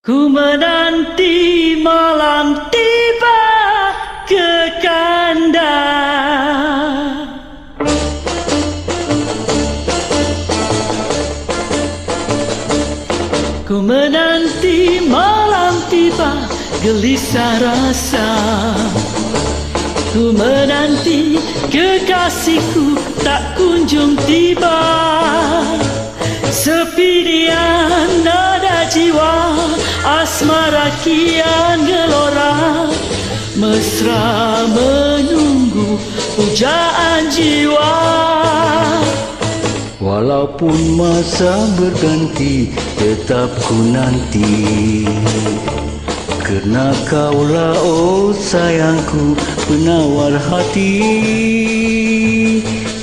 Ku menanti malam tiba ke kanda. Ku menanti malam tiba gelisah rasa. Ku menanti kekasihku tak kunjung tiba. Sepi dian nada jiwa, asmara kian gelora, mesra menunggu pujaan jiwa. Walaupun masa berganti, tetap ku nanti. Kerana kaulah oh sayangku, penawar hati.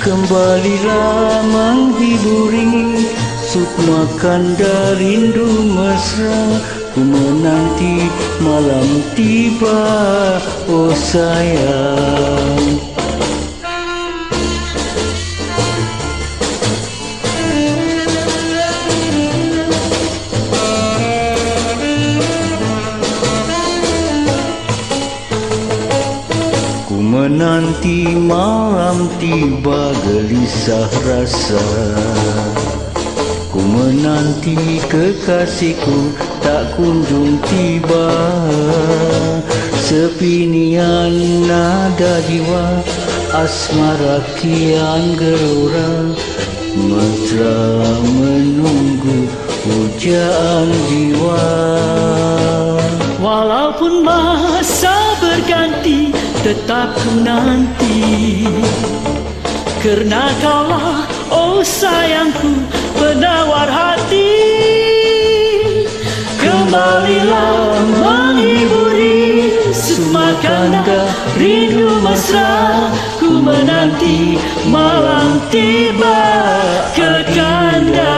Kembalilah menghiburi, sukma kanda rindu mesra. Ku menanti malam tiba, oh sayang. Ku menanti malam tiba gelisah rasa. Ku menanti kekasihku tak kunjung tiba. Sepi nian nada jiwa, asmara kian gelora, mesra menunggu pujaan jiwa. Walaupun masa berganti, tetap ku nanti. Kerana kaulah oh sayangku, penawar hati. Kembalilah menghiburi, sukma kanda rindu mesra. Ku menanti malam tiba ke kanda.